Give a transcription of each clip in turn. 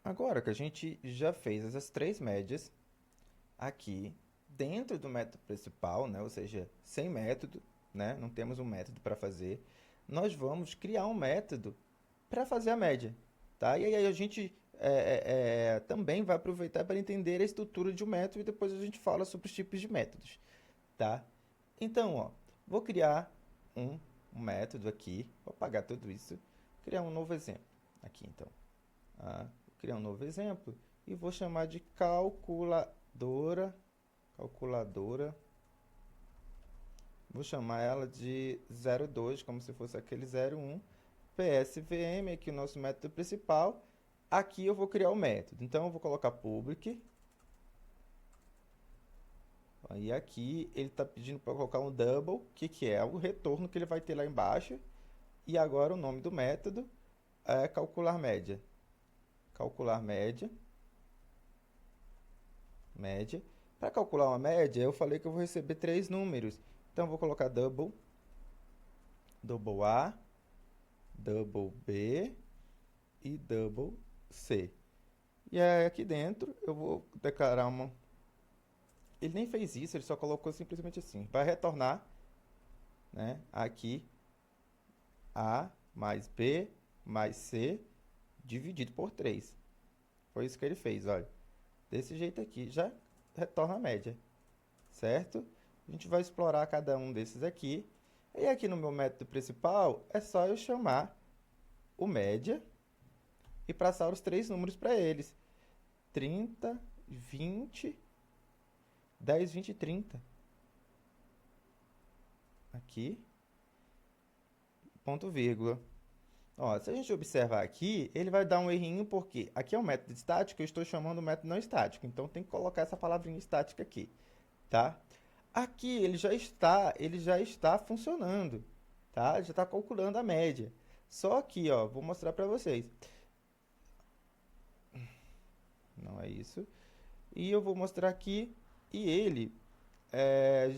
Agora que a gente já fez essas três médias aqui dentro do método principal, né? Ou seja, sem método, né? Não temos um método para fazer. Nós vamos criar um método para fazer a média, tá? E aí a gente também vai aproveitar para entender a estrutura de um método e depois a gente fala sobre os tipos de métodos, tá? Então, ó, vou criar um, um método aqui, vou apagar tudo isso, criar um novo exemplo aqui, então. Vou criar um novo exemplo e vou chamar de calculadora. Vou chamar ela de 02, como se fosse aquele 01. PSVM, aqui o nosso método principal. Aqui eu vou criar o método. Então eu vou colocar public. E aqui ele está pedindo para colocar um double, que é o retorno que ele vai ter lá embaixo. E agora o nome do método é calcular média. Calcular média. Média. Para calcular uma média, eu falei que eu vou receber três números. Então eu vou colocar double, double A, double B e double C. E aí aqui dentro eu vou declarar uma. Ele nem fez isso, ele só colocou simplesmente assim. Vai retornar, né, aqui A mais B mais C dividido por 3. Foi isso que ele fez, olha. Desse jeito aqui, já retorna a média, certo? A gente vai explorar cada um desses aqui. E aqui no meu método principal, é só eu chamar o média e passar os três números para eles. 30, 20, 10, 20 e 30. Aqui, ponto vírgula. Ó, se a gente observar aqui, ele vai dar um errinho porque aqui é um método estático, eu estou chamando o método não estático. Então tem que colocar essa palavrinha estática aqui, tá? Aqui ele já está funcionando, tá? Ele já está calculando a média. Só que, ó, vou mostrar para vocês. Não é isso. E eu vou mostrar aqui e ele é,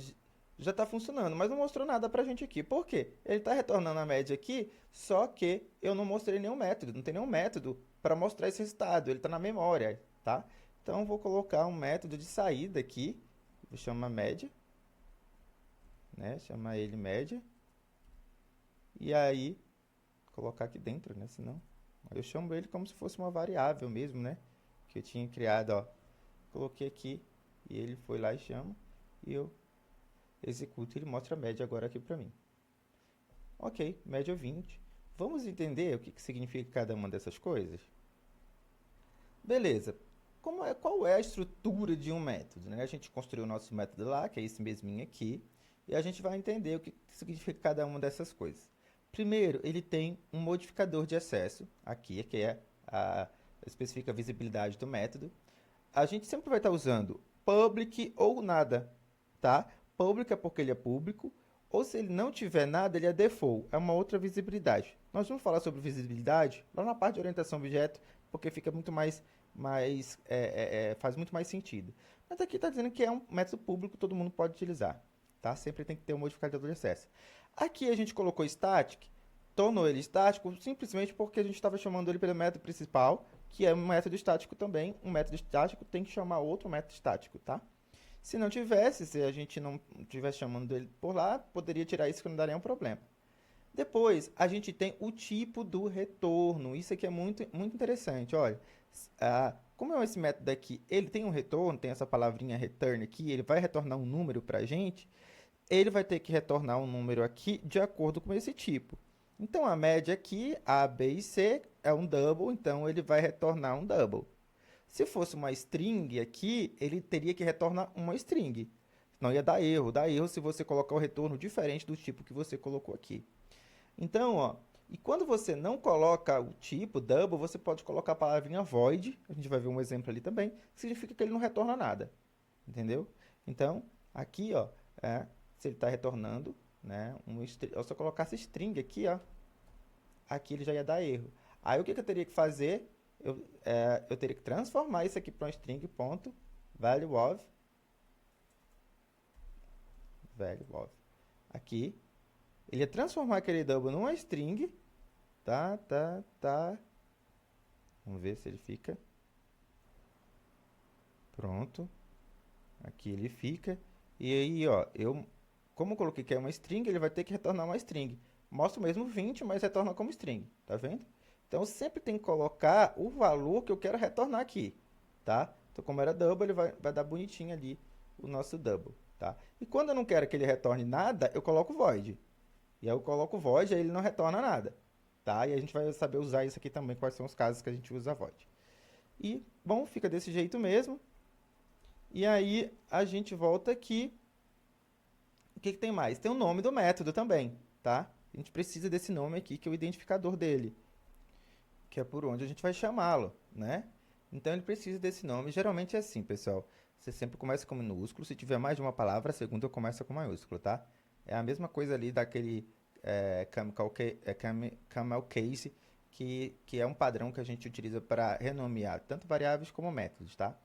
já está funcionando, mas não mostrou nada para a gente aqui. Por quê? Ele está retornando a média aqui, só que eu não mostrei nenhum método, não tem nenhum método para mostrar esse resultado, ele está na memória, tá? Então, eu vou colocar um método de saída aqui, vou chamar média, né? Chamar ele média, e aí, colocar aqui dentro, né? Senão, eu chamo ele como se fosse uma variável mesmo, né? Que eu tinha criado, ó. Coloquei aqui, e ele foi lá e chama, e eu executo e ele mostra a média agora aqui para mim. Ok, média 20. Vamos entender o que significa cada uma dessas coisas? Beleza. Qual é a estrutura de um método, né? A gente construiu o nosso método lá, que é esse mesminho aqui, e a gente vai entender o que significa cada uma dessas coisas. Primeiro, ele tem um modificador de acesso, aqui, que é especifica a visibilidade do método. A gente sempre vai estar usando public ou nada, tá? Public é porque ele é público, ou se ele não tiver nada, ele é default, é uma outra visibilidade. Nós vamos falar sobre visibilidade lá na parte de orientação a objeto, porque fica muito faz muito mais sentido. Mas aqui está dizendo que é um método público, todo mundo pode utilizar, tá? Sempre tem que ter um modificador de acesso. Aqui a gente colocou static, tornou ele estático simplesmente porque a gente estava chamando ele pelo método principal, que é um método estático também. Um método estático tem que chamar outro método estático, tá? Se não tivesse, se a gente não tivesse chamando ele por lá, poderia tirar isso que não daria um problema. Depois, a gente tem o tipo do retorno. Isso aqui é muito interessante. Olha, como é esse método aqui, ele tem um retorno, tem essa palavrinha return aqui, ele vai retornar um número para a gente, ele vai ter que retornar um número aqui de acordo com esse tipo. Então, a média aqui, A, B e C, é um double, então ele vai retornar um double. Se fosse uma string aqui, ele teria que retornar uma string. Não ia dar erro. Dá erro se você colocar o retorno diferente do tipo que você colocou aqui. Então, ó, e quando você não coloca o tipo double, você pode colocar a palavrinha void, a gente vai ver um exemplo ali também, que significa que ele não retorna nada. Entendeu? Então, aqui, ó, se ele está retornando, né, se eu colocasse string aqui, ó, aqui ele já ia dar erro. Aí o que eu teria que fazer? Eu teria que transformar isso aqui para um string, ponto, value of, value of. Aqui, ele ia transformar aquele double numa string, tá. Vamos ver se ele fica. Pronto. Aqui ele fica. E aí, ó, como eu coloquei que é uma string, ele vai ter que retornar uma string. Mostra o mesmo 20, mas retorna como string, tá vendo? Então, sempre tem que colocar o valor que eu quero retornar aqui, tá? Então, como era double, ele vai dar bonitinho ali o nosso double, tá? E quando eu não quero que ele retorne nada, eu coloco void. E aí eu coloco void, aí ele não retorna nada, tá? E a gente vai saber usar isso aqui também, quais são os casos que a gente usa void. E, bom, fica desse jeito mesmo. E aí a gente volta aqui. O que que tem mais? Tem o nome do método também, tá? A gente precisa desse nome aqui, que é o identificador dele, que é por onde a gente vai chamá-lo, né? Então ele precisa desse nome. Geralmente é assim, pessoal. Você sempre começa com minúsculo. Se tiver mais de uma palavra, a segunda começa com maiúsculo, tá? É a mesma coisa ali daquele camel case, que é um padrão que a gente utiliza para renomear tanto variáveis como métodos, tá?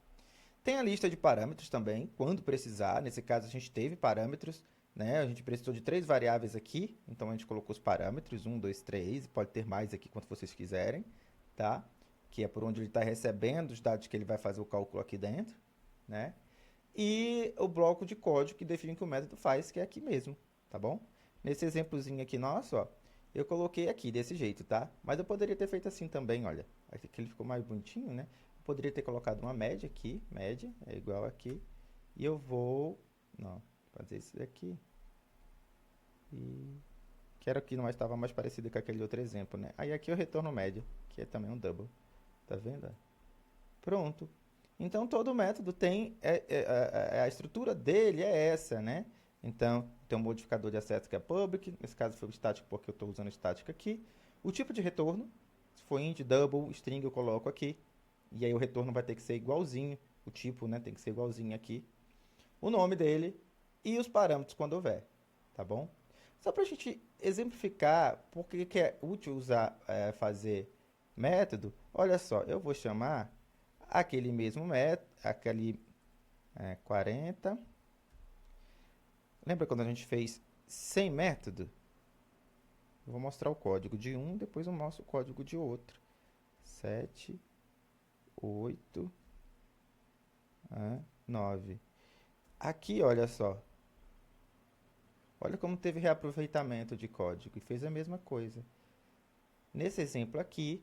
Tem a lista de parâmetros também, quando precisar. Nesse caso, a gente teve parâmetros, né? A gente precisou de três variáveis aqui, então a gente colocou os parâmetros, 1, 2, 3, pode ter mais aqui quanto vocês quiserem, tá? Que é por onde ele está recebendo os dados que ele vai fazer o cálculo aqui dentro, né? E o bloco de código que define o que o método faz, que é aqui mesmo, tá bom? Nesse exemplozinho aqui nosso, ó, eu coloquei aqui desse jeito, tá? Mas eu poderia ter feito assim também, olha. Aqui ele ficou mais bonitinho, né? Eu poderia ter colocado uma média aqui, média é igual aqui. E eu vou, não, fazer isso daqui. E quero que não estava mais parecido com aquele outro exemplo, né? Aí aqui eu retorno média, que é também um double. Tá vendo? Pronto. Então todo método tem a estrutura dele é essa, né? Então tem um modificador de acesso que é public, nesse caso foi o static porque eu estou usando static aqui. O tipo de retorno, se for int, double, string eu coloco aqui. E aí o retorno vai ter que ser igualzinho, o tipo, né, tem que ser igualzinho aqui. O nome dele e os parâmetros quando houver, tá bom? Só para a gente exemplificar por que é útil usar, fazer método, olha só, eu vou chamar aquele mesmo método, aquele 40. Lembra quando a gente fez sem método? Eu vou mostrar o código de um, depois eu mostro o código de outro. 7, 8, 9. Aqui, olha só. Olha como teve reaproveitamento de código e fez a mesma coisa. Nesse exemplo aqui,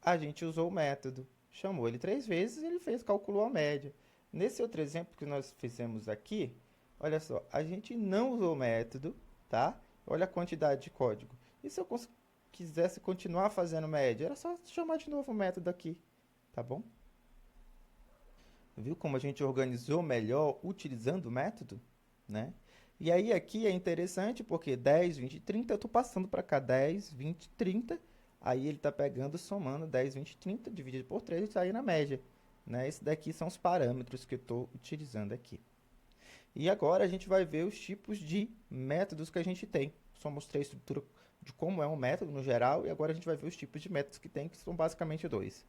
a gente usou o método. Chamou ele 3 vezes e ele calculou a média. Nesse outro exemplo que nós fizemos aqui, olha só, a gente não usou o método, tá? Olha a quantidade de código. E se eu quisesse continuar fazendo média, era só chamar de novo o método aqui, tá bom? Viu como a gente organizou melhor utilizando o método, né? E aí aqui é interessante porque 10, 20, 30, eu estou passando para cá 10, 20, 30. Aí ele está pegando, somando 10, 20, 30, dividido por 3 e está aí na média. Né? Esse daqui são os parâmetros que eu estou utilizando aqui. E agora a gente vai ver os tipos de métodos que a gente tem. Só mostrei a estrutura de como é um método no geral e agora a gente vai ver os tipos de métodos que tem, que são basicamente dois.